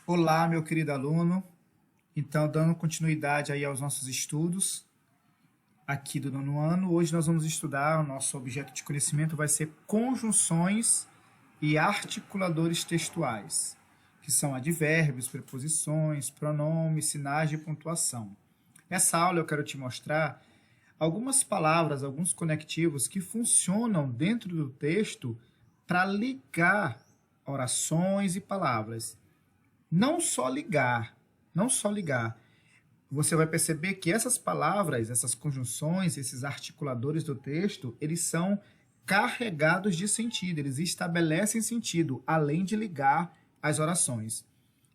Olá, meu querido aluno. Então, dando continuidade aí aos nossos estudos aqui do nono ano, hoje nós vamos estudar, o nosso objeto de conhecimento vai ser conjunções e articuladores textuais, que são advérbios, preposições, pronomes, sinais de pontuação. Nessa aula eu quero te mostrar algumas palavras, alguns conectivos que funcionam dentro do texto para ligar orações e palavras. Não só ligar. Você vai perceber que essas palavras, essas conjunções, esses articuladores do texto, eles são carregados de sentido, eles estabelecem sentido, além de ligar as orações.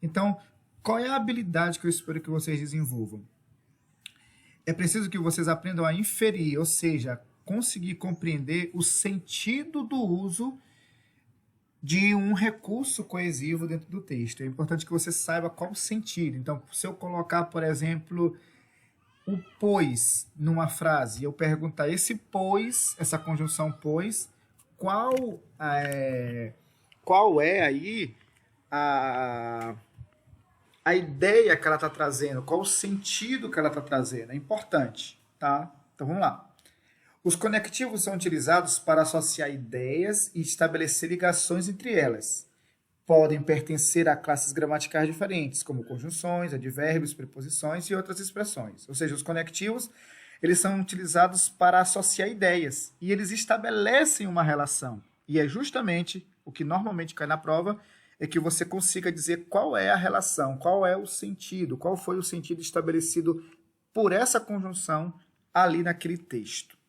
Então, qual é a habilidade que eu espero que vocês desenvolvam? É preciso que vocês aprendam a inferir, ou seja, conseguir compreender o sentido do uso de um recurso coesivo dentro do texto. É importante que você saiba qual o sentido. Então, se eu colocar, por exemplo, o pois numa frase, eu perguntar esse pois, essa conjunção pois, qual é aí a ideia que ela está trazendo, qual o sentido que ela está trazendo. É importante, tá? Então, vamos lá. Os conectivos são utilizados para associar ideias e estabelecer ligações entre elas. Podem pertencer a classes gramaticais diferentes, como conjunções, advérbios, preposições e outras expressões. Ou seja, os conectivos eles são utilizados para associar ideias e eles estabelecem uma relação. E é justamente o que normalmente cai na prova, é que você consiga dizer qual é a relação, qual é o sentido, qual foi o sentido estabelecido por essa conjunção ali naquele texto.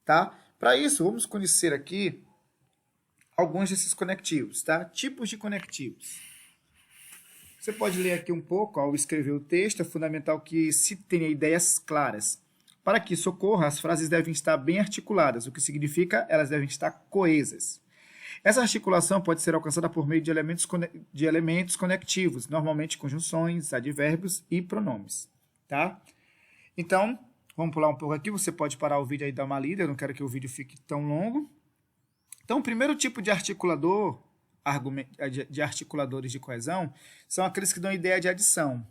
Tá? Para isso, vamos conhecer aqui alguns desses conectivos, tá? Tipos de conectivos. Você pode ler aqui um pouco ao escrever o texto, é fundamental que se tenha ideias claras. Para que isso ocorra, as frases devem estar bem articuladas, o que significa elas devem estar coesas. Essa articulação pode ser alcançada por meio de elementos conectivos, normalmente conjunções, advérbios e pronomes. Tá? Então, vamos pular um pouco aqui, você pode parar o vídeo aí e dar uma lida, eu não quero que o vídeo fique tão longo. Então, o primeiro tipo de articuladores de coesão são aqueles que dão ideia de adição.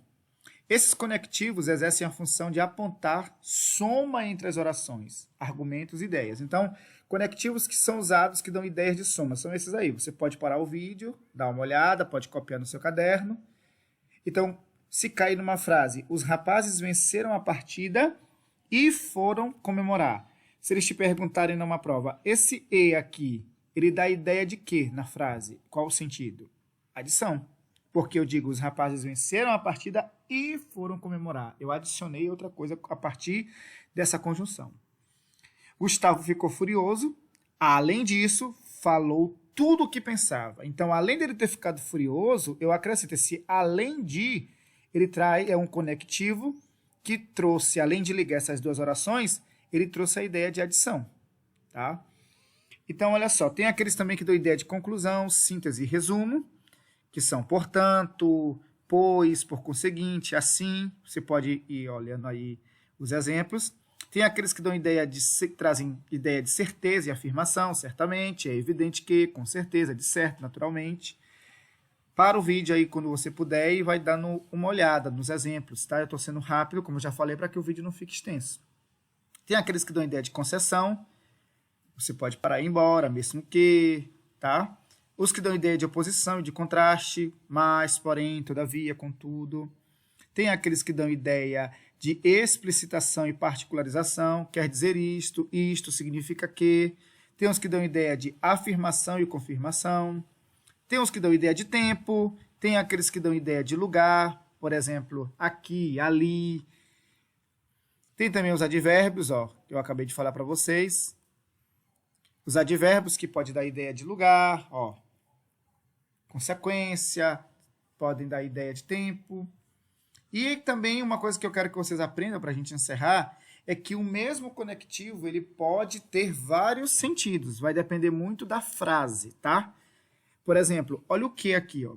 Esses conectivos exercem a função de apontar soma entre as orações, argumentos e ideias. Então, conectivos que são usados, que dão ideias de soma, são esses aí. Você pode parar o vídeo, dar uma olhada, pode copiar no seu caderno. Então, se cair numa frase, os rapazes venceram a partida e foram comemorar. Se eles te perguntarem numa prova, esse e aqui, ele dá ideia de quê na frase? Qual o sentido? Adição. Porque eu digo, os rapazes venceram a partida e foram comemorar. Eu adicionei outra coisa a partir dessa conjunção. Gustavo ficou furioso. Além disso, falou tudo o que pensava. Então, além dele ter ficado furioso, eu acrescento esse além de, ele traz, é um conectivo que trouxe, além de ligar essas duas orações, ele trouxe a ideia de adição. Tá? Então, olha só, tem aqueles também que dão ideia de conclusão, síntese e resumo, que são, portanto, pois, por conseguinte, assim, você pode ir olhando aí os exemplos. Tem aqueles que dão trazem ideia de certeza e afirmação, certamente, é evidente que, com certeza, de certo, naturalmente. Para o vídeo aí quando você puder e vai dando uma olhada nos exemplos, tá? Eu estou sendo rápido, como eu já falei, para que o vídeo não fique extenso. Tem aqueles que dão ideia de concessão, você pode parar e ir embora, mesmo que, tá? Os que dão ideia de oposição e de contraste, mas, porém, todavia, contudo. Tem aqueles que dão ideia de explicitação e particularização, quer dizer isto significa que. Tem os que dão ideia de afirmação e confirmação. Tem os que dão ideia de tempo, tem aqueles que dão ideia de lugar, por exemplo, aqui, ali. Tem também os advérbios, ó, que eu acabei de falar para vocês. Os advérbios que podem dar ideia de lugar, ó, consequência, podem dar ideia de tempo. E também uma coisa que eu quero que vocês aprendam para a gente encerrar é que o mesmo conectivo ele pode ter vários sentidos, vai depender muito da frase, tá? Por exemplo, olha o que aqui, ó.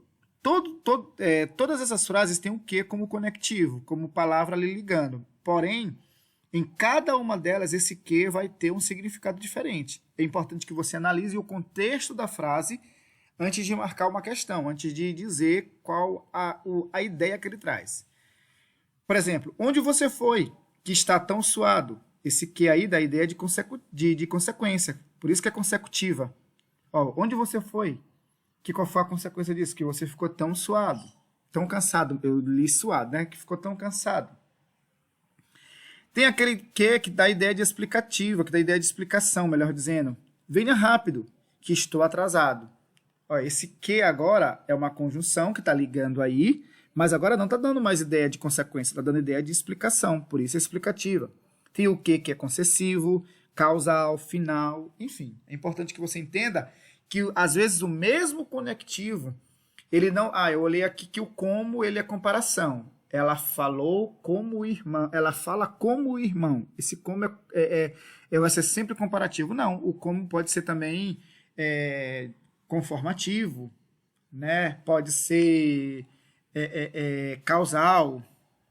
Todas essas frases têm o que como conectivo, como palavra ali ligando. Porém, em cada uma delas, esse que vai ter um significado diferente. É importante que você analise o contexto da frase antes de marcar uma questão, antes de dizer qual a ideia que ele traz. Por exemplo, onde você foi que está tão suado? Esse que aí dá a ideia de consequência, por isso que é consecutiva. Ó, onde você foi? Qual foi a consequência disso? Que você ficou tão suado, tão cansado. Eu li suado, né? Que ficou tão cansado. Tem aquele que dá a ideia de explicativa, que dá a ideia de explicação, melhor dizendo. Venha rápido, que estou atrasado. Ó, esse que agora é uma conjunção que está ligando aí, mas agora não está dando mais ideia de consequência, está dando ideia de explicação, por isso é explicativa. Tem o que é concessivo, causal, final, enfim. É importante que você entenda que, às vezes, o mesmo conectivo, ele não... eu olhei aqui que o como, ele é comparação. Ela falou como o irmão, ela fala como o irmão. Esse como vai ser sempre comparativo. Não, o como pode ser também conformativo, né? Pode ser causal.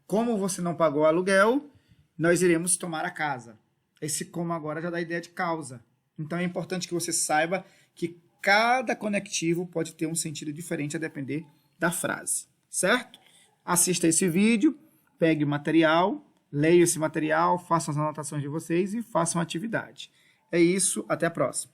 Como você não pagou o aluguel, nós iremos tomar a casa. Esse como agora já dá a ideia de causa. Então é importante que você saiba que cada conectivo pode ter um sentido diferente a depender da frase, certo? Assista esse vídeo, pegue o material, leia esse material, façam as anotações de vocês e façam a atividade. É isso, até a próxima.